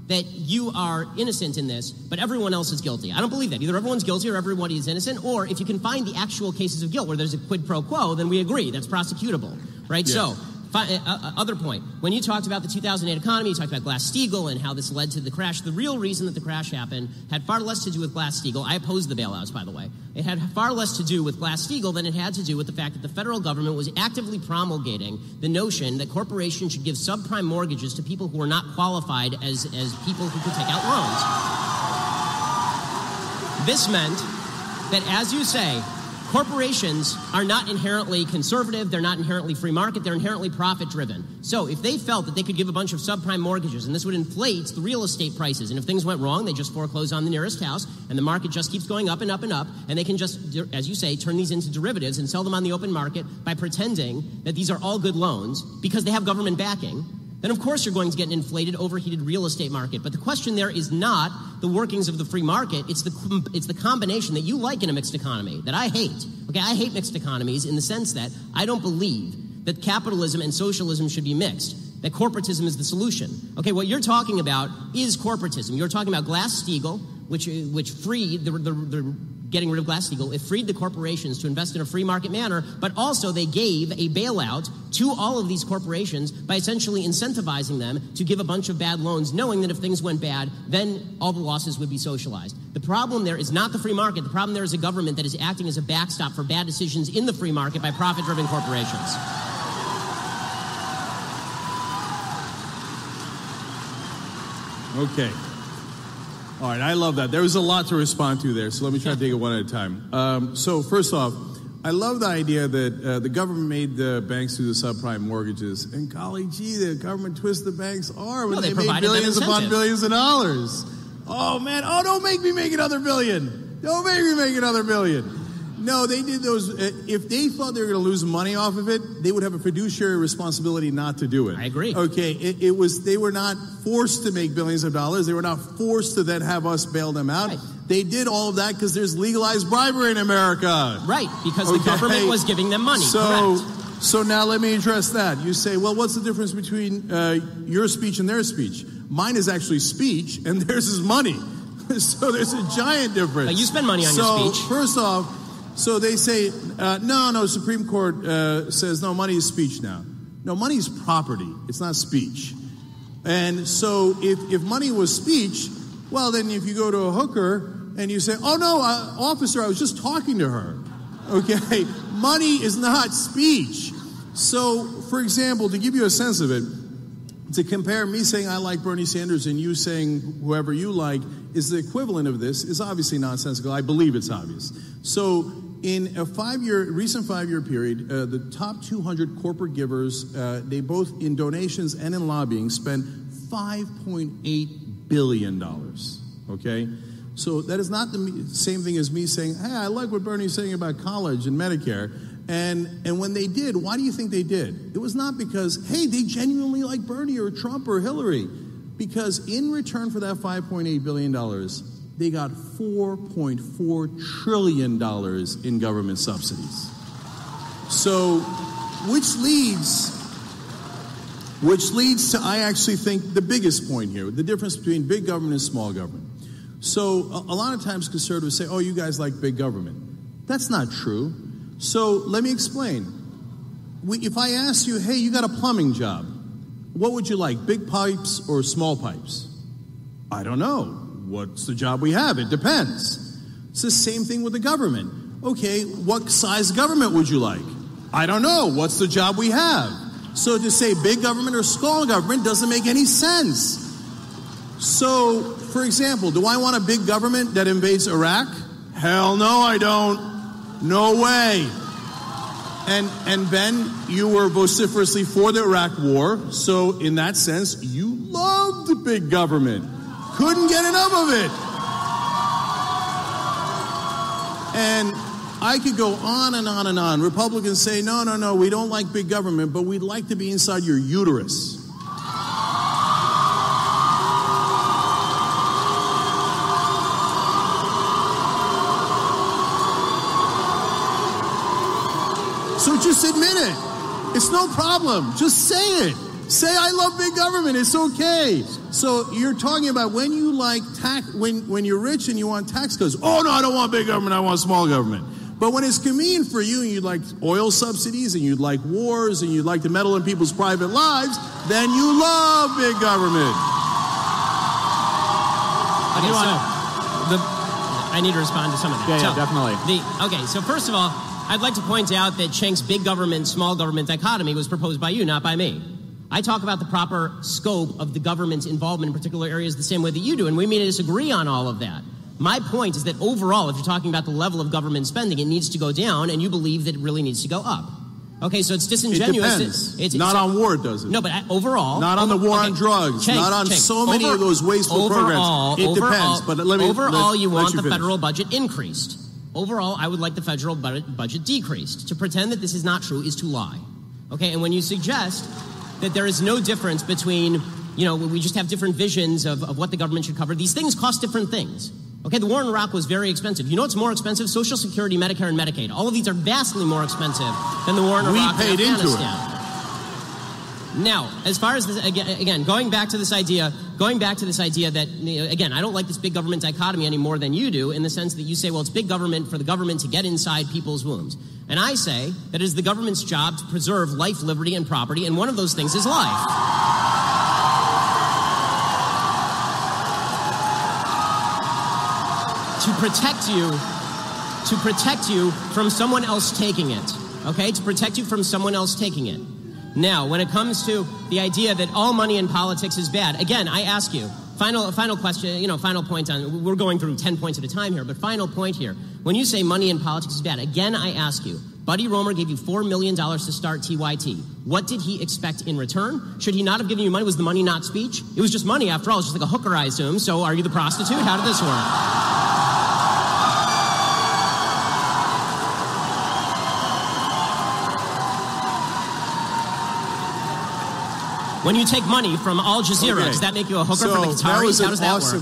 that you are innocent in this, but everyone else is guilty. I don't believe that. Either everyone's guilty or everybody is innocent, or if you can find the actual cases of guilt where there's a quid pro quo, then we agree. That's prosecutable, right? Yes. So, other point. When you talked about the 2008 economy, you talked about Glass-Steagall and how this led to the crash. The real reason that the crash happened had far less to do with Glass-Steagall. I opposed the bailouts, by the way. It had far less to do with Glass-Steagall than it had to do with the fact that the federal government was actively promulgating the notion that corporations should give subprime mortgages to people who are not qualified as people who could take out loans. This meant that, as you say, corporations are not inherently conservative, they're not inherently free market, they're inherently profit-driven. So if they felt that they could give a bunch of subprime mortgages and this would inflate the real estate prices, and if things went wrong, they just foreclose on the nearest house, and the market just keeps going up and up and up, and they can just, as you say, turn these into derivatives and sell them on the open market by pretending that these are all good loans because they have government backing, then of course you're going to get an inflated, overheated real estate market. But the question there is not the workings of the free market. It's the combination that you like in a mixed economy that I hate. Okay, I hate mixed economies in the sense that I don't believe that capitalism and socialism should be mixed, that corporatism is the solution. Okay, what you're talking about is corporatism. You're talking about Glass-Steagall, which freed the getting rid of Glass-Steagall. It freed the corporations to invest in a free market manner, but also they gave a bailout to all of these corporations by essentially incentivizing them to give a bunch of bad loans, knowing that if things went bad, then all the losses would be socialized. The problem there is not the free market. The problem there is a government that is acting as a backstop for bad decisions in the free market by profit-driven corporations. Okay. All right, I love that. There was a lot to respond to there, so let me try to take it one at a time. So first off, I love the idea that the government made the banks do the subprime mortgages, and golly gee, the government twisted the banks' arm when they made billions upon billions of dollars. Oh man, don't make me make another billion. Don't make me make another billion. No, they did those. If they thought they were going to lose money off of it, they would have a fiduciary responsibility not to do it. I agree. Okay, it was. They were not forced to make billions of dollars. They were not forced to then have us bail them out. Right. They did all of that because there's legalized bribery in America. Right, because the government was giving them money. Correct. So now let me address that. You say, well, what's the difference between your speech and their speech? Mine is actually speech, and theirs is money. So there's a giant difference. You spend money on your speech. First off, so they say, no, Supreme Court says, no, money is speech now. No, money is property. It's not speech. And so if money was speech, well, then if you go to a hooker and you say, oh, no, officer, I was just talking to her. Okay, money is not speech. So, for example, to give you a sense of it, to compare me saying I like Bernie Sanders and you saying whoever you like is the equivalent of this is obviously nonsensical. I believe it's obvious. So in a recent five-year period, the top 200 corporate givers, they both in donations and in lobbying spent $5.8 billion. Okay? So that is not the same thing as me saying, hey, I like what Bernie's saying about college and Medicare. And when they did, why do you think they did? It was not because, hey, they genuinely like Bernie or Trump or Hillary. Because in return for that $5.8 billion, they got $4.4 trillion in government subsidies. So, which leads to, I actually think, the biggest point here, the difference between big government and small government. So, a lot of times conservatives say, oh, you guys like big government. That's not true. So let me explain. If I ask you, hey, you got a plumbing job, what would you like, big pipes or small pipes? I don't know. What's the job we have? It depends. It's the same thing with the government. Okay, what size government would you like? I don't know. What's the job we have? So to say big government or small government doesn't make any sense. So, for example, do I want a big government that invades Iraq? Hell no, I don't. No way. And Ben, you were vociferously for the Iraq war, so in that sense, you loved big government. Couldn't get enough of it. And I could go on and on and on. Republicans say, no, we don't like big government, but we'd like to be inside your uterus. So just admit it. It's no problem. Just say it. Say, I love big government. It's okay. So you're talking about when you like tax, when you're rich and you want tax cuts. Oh, no, I don't want big government. I want small government. But when it's convenient for you and you'd like oil subsidies and you'd like wars and you'd like to meddle in people's private lives, then you love big government. Okay, I need to respond to some of that. Yeah, definitely. So first of all, I'd like to point out that Cenk's big government, small government dichotomy was proposed by you, not by me. I talk about the proper scope of the government's involvement in particular areas the same way that you do, and we may disagree on all of that. My point is that overall, if you're talking about the level of government spending, it needs to go down, and you believe that it really needs to go up. Okay, so it's disingenuous. It depends. Not on war, does it? No, but overall... Not on the war on drugs. Not on so many of those wasteful programs. It depends, but let me... Overall, you want the federal budget increased. Overall, I would like the federal budget decreased. To pretend that this is not true is to lie. Okay, and when you suggest that there is no difference between, we just have different visions of what the government should cover, these things cost different things. Okay, the war in Iraq was very expensive. You know what's more expensive? Social Security, Medicare, and Medicaid. All of these are vastly more expensive than the war in Iraq and Afghanistan. We paid into it. Now, as far as this, again, going back to this idea that, again, I don't like this big government dichotomy any more than you do, in the sense that you say, well, it's big government for the government to get inside people's wombs. And I say that it is the government's job to preserve life, liberty, and property, and one of those things is life. To protect you from someone else taking it. Okay? To protect you from someone else taking it. Now, when it comes to the idea that all money in politics is bad, again, I ask you, final question, final point on, we're going through 10 points at a time here, but final point here. When you say money in politics is bad, again, I ask you, Buddy Roemer gave you $4 million to start TYT. What did he expect in return? Should he not have given you money? Was the money not speech? It was just money, after all. It's just like a hooker, I assume. So are you the prostitute? How did this work? When you take money from Al Jazeera, does that make you a hooker for the Qataris? How does that work?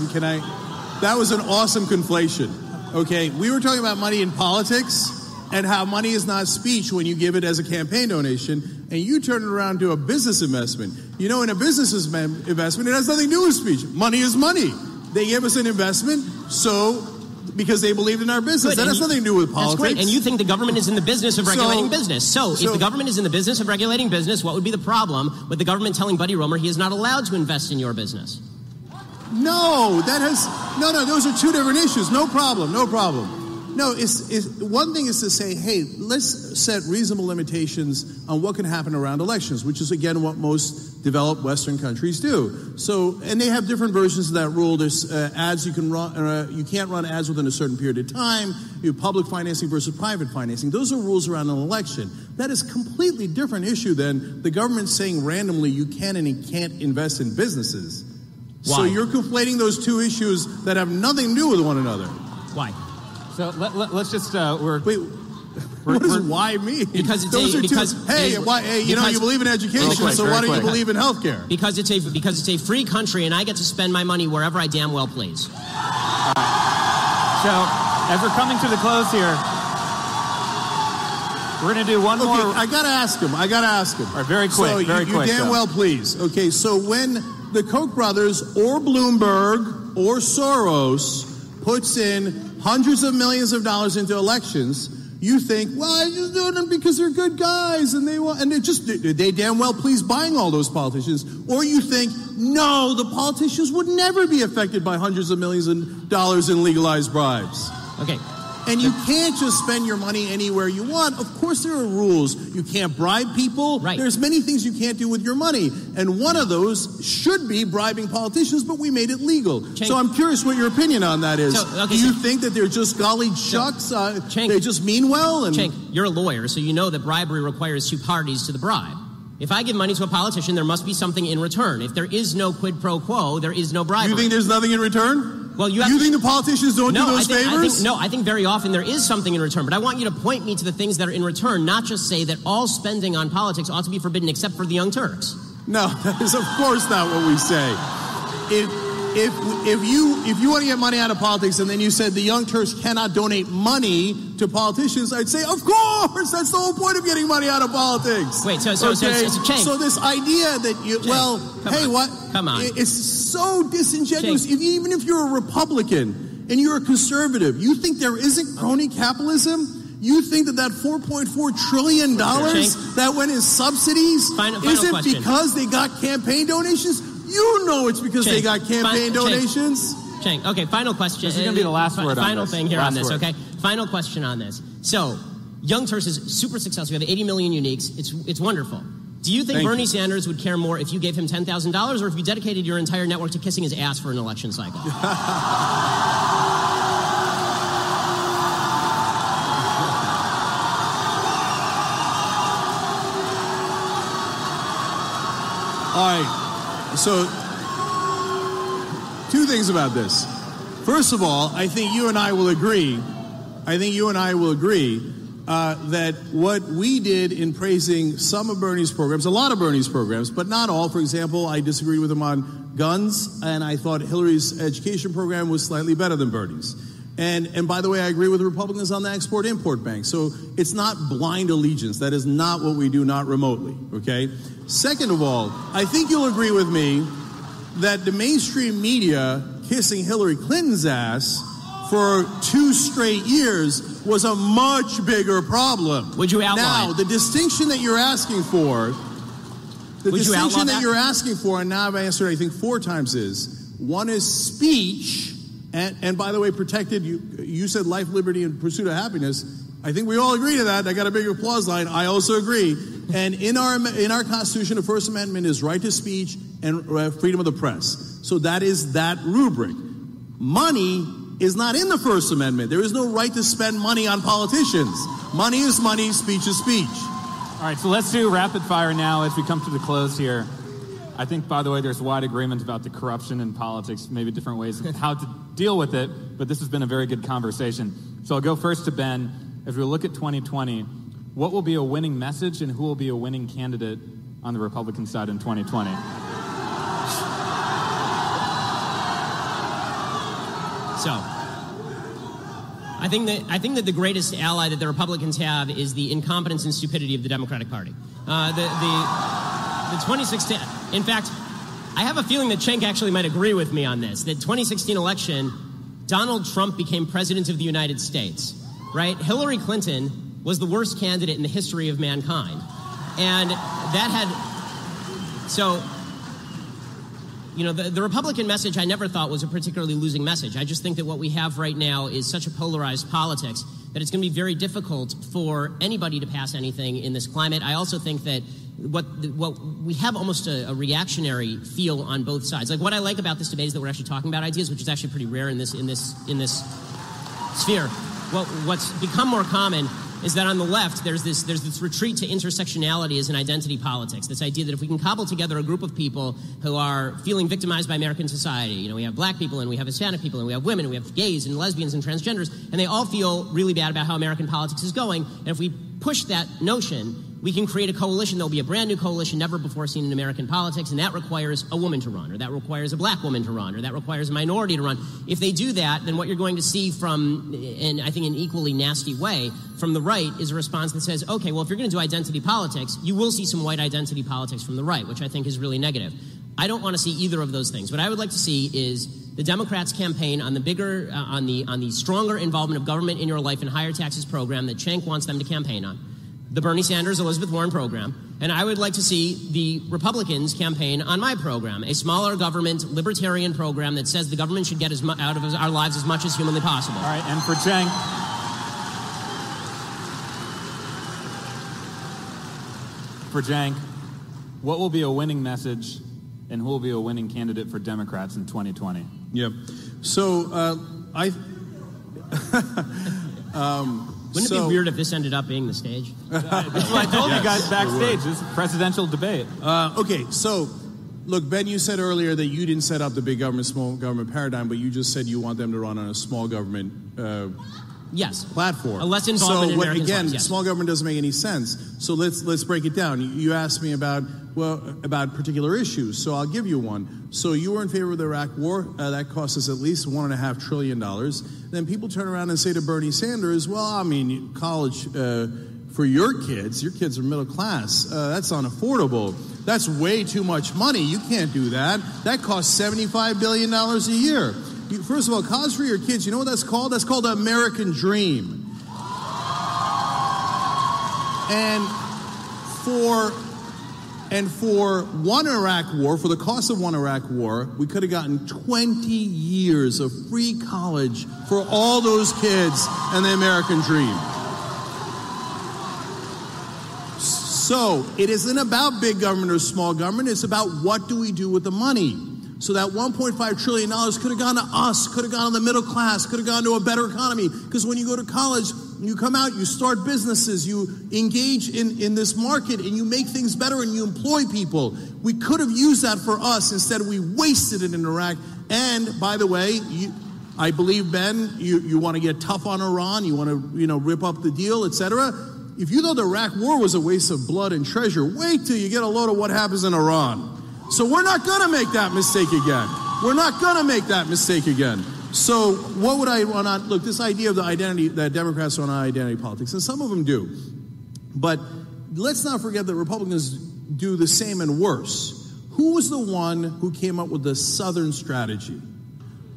That was an awesome conflation. Okay, we were talking about money in politics and how money is not speech when you give it as a campaign donation, and you turn it around to a business investment. You know, in a business investment, it has nothing to do with speech. Money is money. They gave us an investment, because they believed in our business. That has nothing to do with politics. That's great. And you think the government is in the business of regulating business. So if the government is in the business of regulating business, what would be the problem with the government telling Buddy Roemer he is not allowed to invest in your business? No, those are two different issues. No problem. No, one thing is to say, hey, let's set reasonable limitations on what can happen around elections, which is, again, what most developed Western countries do. So, and they have different versions of that rule. There's ads you can run, you can't run ads within a certain period of time. You have public financing versus private financing. Those are rules around an election. That is a completely different issue than the government saying randomly you can and you can't invest in businesses. Why? So you're conflating those two issues that have nothing to do with one another. Why? So let's just what does why mean? Because it's you believe in education, so why don't you believe in healthcare? Because it's a free country, and I get to spend my money wherever I damn well please. So as we're coming to the close here, we're going to do one more. I got to ask him. All right, very quick. So very quick. You damn well please. Okay, so when the Koch brothers or Bloomberg or Soros puts in hundreds of millions of dollars into elections, you think, well, I just do them because they're good guys and they damn well please buying all those politicians. Or you think, no, the politicians would never be affected by hundreds of millions of dollars in legalized bribes. Okay. And you can't just spend your money anywhere you want. Of course there are rules. You can't bribe people. Right. There's many things you can't do with your money. And one of those should be bribing politicians, but we made it legal. Cenk. So I'm curious what your opinion on that is. Do you think that they're just golly shucks? They just mean well? Cenk, you're a lawyer, so you know that bribery requires two parties to the bribe. If I give money to a politician, there must be something in return. If there is no quid pro quo, there is no bribery. You think there's nothing in return? Well, you think the politicians don't do those favors? I think very often there is something in return. But I want you to point me to the things that are in return, not just say that all spending on politics ought to be forbidden except for the Young Turks. No, that is of course not what we say. If you want to get money out of politics and then you said the Young Turks cannot donate money to politicians, I'd say, of course, that's the whole point of getting money out of politics. Wait, so so this idea that you, Cenk, come on. It's so disingenuous. Even if you're a Republican and you're a conservative, you think there isn't crony capitalism? You think that $4.4 trillion that went in subsidies isn't question. Because they got campaign donations? You know it's because they got campaign donations. Cenk, okay, final question. This is going to be the last word on this. Final thing here on this, okay? Final question on this. So, Young Turks is super successful. We have 80 million uniques. It's wonderful. Do you think Bernie Sanders would care more if you gave him $10,000 or if you dedicated your entire network to kissing his ass for an election cycle? All right. So, two things about this. First of all, I think you and I will agree that what we did in praising some of Bernie's programs, a lot of Bernie's programs, but not all. For example, I disagreed with him on guns, and I thought Hillary's education program was slightly better than Bernie's. And by the way, I agree with the Republicans on the Export-Import Bank. So it's not blind allegiance. That is not what we do, not remotely, okay? Second of all, I think you'll agree with me that the mainstream media kissing Hillary Clinton's ass for 2 straight years was a much bigger problem. Would you outline? Now, the distinction that you're asking for, and now I've answered, I think, 4 times is, one is speech, and by the way, protected, you said life, liberty, and pursuit of happiness. I think we all agree to that. I got a big applause line. I also agree. And in our Constitution, the First Amendment is right to speech and freedom of the press. So that is that rubric. Money is not in the First Amendment. There is no right to spend money on politicians. Money is money, speech is speech. All right, so let's do rapid fire now as we come to the close here. I think, by the way, there's wide agreement about the corruption in politics, maybe different ways of how to deal with it, but this has been a very good conversation. So I'll go first to Ben. As we look at 2020, what will be a winning message and who will be a winning candidate on the Republican side in 2020? So, I think that the greatest ally that the Republicans have is the incompetence and stupidity of the Democratic Party. The 2016, in fact, I have a feeling that Cenk actually might agree with me on this. The 2016 election, Donald Trump became president of the United States, right? Hillary Clinton was the worst candidate in the history of mankind, and that had so. You know, the Republican message I never thought was a particularly losing message. I just think that what we have right now is such a polarized politics that it's going to be very difficult for anybody to pass anything in this climate. I also think that what we have almost a reactionary feel on both sides. Like, what I like about this debate is that we're actually talking about ideas, which is actually pretty rare in this sphere. Well, what's become more common is that on the left, there's this retreat to intersectionality as an identity politics. This idea that if we can cobble together a group of people who are feeling victimized by American society, you know, we have black people and we have Hispanic people and we have women and we have gays and lesbians and transgenders, and they all feel really bad about how American politics is going. And if we push that notion, we can create a coalition. There'll be a brand new coalition never before seen in American politics, and that requires a woman to run, or that requires a black woman to run, or that requires a minority to run. If they do that, then what you're going to see from, and I think in an equally nasty way, from the right is a response that says, okay, well, if you're going to do identity politics, you will see some white identity politics from the right, which I think is really negative. I don't want to see either of those things. What I would like to see is the Democrats campaign on the bigger, on the stronger involvement of government in your life and higher taxes program that Cenk wants them to campaign on. The Bernie Sanders, Elizabeth Warren program, and I would like to see the Republicans campaign on my program, a smaller government, libertarian program that says the government should get out of our lives as much as humanly possible. All right, and for Cenk, what will be a winning message and who will be a winning candidate for Democrats in 2020? Yep. So, Wouldn't it be weird if this ended up being the stage? That's what I told you guys backstage. This is a presidential debate. Okay, so, look, Ben, you said earlier that you didn't set up the big government, small government paradigm, but you just said you want them to run on a small government yes. platform. A less involvement in American again, lives, yes. Small government doesn't make any sense. So let's break it down. You asked me about particular issues, so I'll give you one. So you were in favor of the Iraq War. That cost us at least $1.5 trillion. Then people turn around and say to Bernie Sanders, well, I mean, college for your kids are middle class. That's unaffordable. That's way too much money. You can't do that. That costs $75 billion a year. First of all, college for your kids, you know what that's called? That's called the American dream. And for one Iraq war, for the cost of one Iraq war, we could have gotten 20 years of free college for all those kids and the American dream. So it isn't about big government or small government. It's about what do we do with the money. So that $1.5 trillion could have gone to us, could have gone to the middle class, could have gone to a better economy. Because when you go to college, you come out, you start businesses, you engage in this market, and you make things better, and you employ people. We could have used that for us. Instead, we wasted it in Iraq. And, by the way, I believe, Ben, you want to get tough on Iran, you want to rip up the deal, etc. If you thought the Iraq war was a waste of blood and treasure, wait till you get a load of what happens in Iran. So we're not going to make that mistake again. We're not going to make that mistake again. So what would I run on? Look, this idea of the identity, that Democrats run on identity politics, and some of them do. But let's not forget that Republicans do the same and worse. Who was the one who came up with the Southern strategy?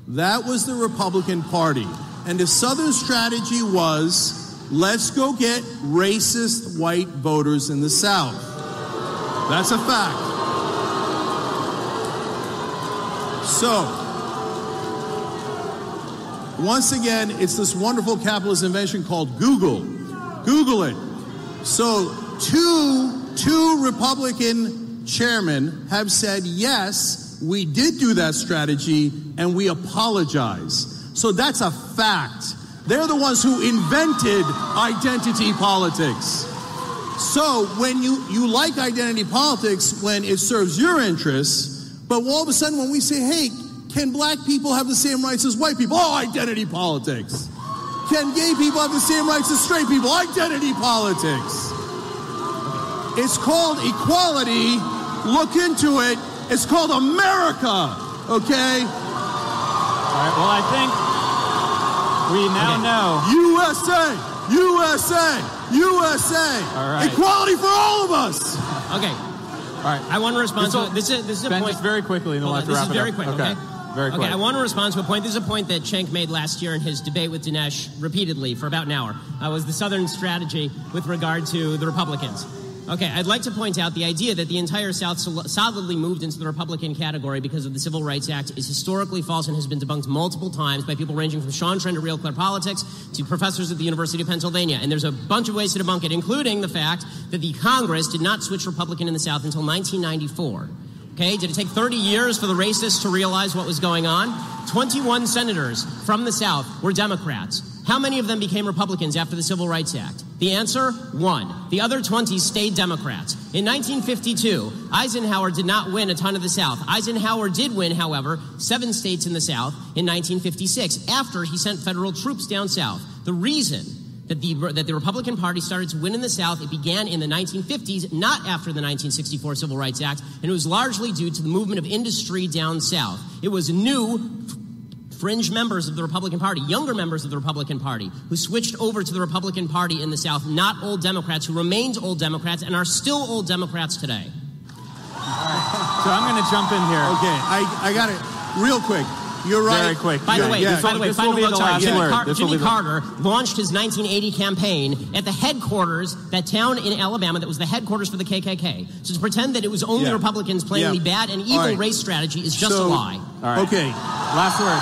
That was the Republican Party. And the Southern strategy was, let's go get racist white voters in the South. That's a fact. So, once again, it's this wonderful capitalist invention called Google. Google it. So, two Republican chairmen have said, yes, we did do that strategy, and we apologize. So that's a fact. They're the ones who invented identity politics. So when you like identity politics when it serves your interests, but all of a sudden when we say, hey, can black people have the same rights as white people? Oh, identity politics. Can gay people have the same rights as straight people? Identity politics. It's called equality. Look into it. It's called America. Okay? All right, well, I think we now know. USA! USA! USA! All right. Equality for all of us! Okay. All right. I want to respond to this is a Ben, point. Just very quickly, and we'll have to wrap it up. This is very quick, okay? Very quick. Okay, I want to respond to a point. This is a point that Cenk made last year in his debate with Dinesh repeatedly for about an hour. Was the Southern strategy with regard to the Republicans. Okay, I'd like to point out the idea that the entire South solidly moved into the Republican category because of the Civil Rights Act is historically false and has been debunked multiple times by people ranging from Sean Trent at Real Clear Politics to professors at the University of Pennsylvania. And there's a bunch of ways to debunk it, including the fact that the Congress did not switch Republican in the South until 1994. Okay, did it take 30 years for the racists to realize what was going on? 21 senators from the South were Democrats. How many of them became Republicans after the Civil Rights Act? The answer, 1. The other 20 stayed Democrats. In 1952, Eisenhower did not win a ton of the South. Eisenhower did win, however, 7 states in the South in 1956, after he sent federal troops down south. The reason that the Republican Party started to win in the South, it began in the 1950s, not after the 1964 Civil Rights Act, and it was largely due to the movement of industry down south. It was new fringe members of the Republican Party, younger members of the Republican Party, who switched over to the Republican Party in the South, not old Democrats, who remained old Democrats and are still old Democrats today. All right. So I'm going to jump in here. Okay, I got it real quick. You're right. Very quick. By the way, final note, Jimmy word. Carter launched his 1980 campaign at the headquarters, that town in Alabama that was the headquarters for the KKK. So to pretend that it was only Republicans playing the bad and evil race strategy is just a lie. All right. Okay. Last word.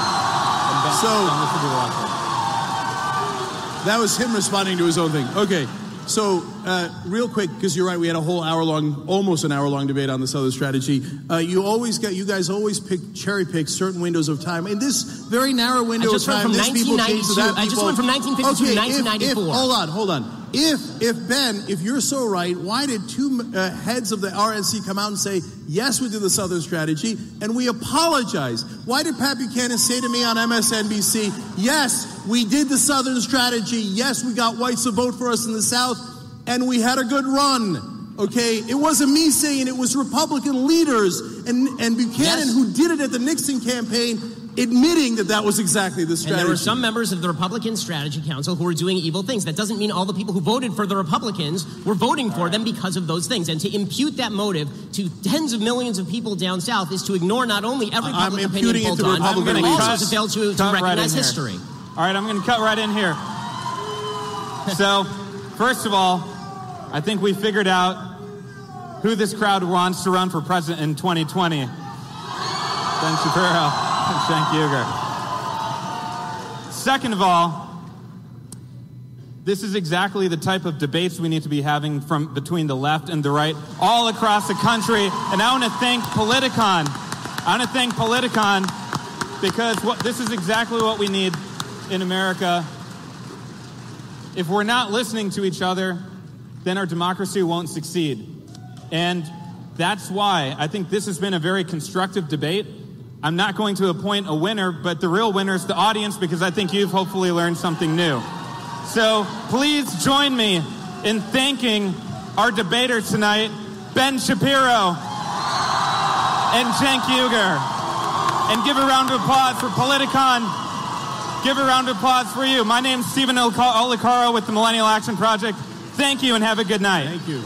That was him responding to his own thing. Okay. So, real quick, because you're right, we had a whole almost an hour-long debate on the Southern strategy. You guys always cherry pick certain windows of time. In this very narrow window of time, this people came to that. I just went from 1952 to 1994. Hold on. If you're so right, why did two heads of the RNC come out and say, yes, we did the Southern strategy, and we apologize? Why did Pat Buchanan say to me on MSNBC, yes, we did the Southern strategy, yes, we got whites to vote for us in the South, and we had a good run? Okay, it wasn't me saying it was Republican leaders and Buchanan who did it at the Nixon campaign, admitting that was exactly the strategy. And there were some members of the Republican Strategy Council who were doing evil things. That doesn't mean all the people who voted for the Republicans were voting for them because of those things. And to impute that motive to tens of millions of people down south is to ignore not only every public opinion poll done, but also to fail to recognize history. All right, I'm going to cut right in here. So, first of all, I think we figured out who this crowd wants to run for president in 2020. Ben Shapiro. Cenk Uygur. Second of all, this is exactly the type of debates we need to be having between the left and the right all across the country. And I want to thank Politicon. Because this is exactly what we need in America. If we're not listening to each other, then our democracy won't succeed. And that's why I think this has been a very constructive debate. I'm not going to appoint a winner, but the real winner is the audience, because I think you've hopefully learned something new. So please join me in thanking our debaters tonight, Ben Shapiro and Cenk Uygur. And give a round of applause for Politicon. Give a round of applause for you. My name's Stephen Olicaro with the Millennial Action Project. Thank you and have a good night. Thank you.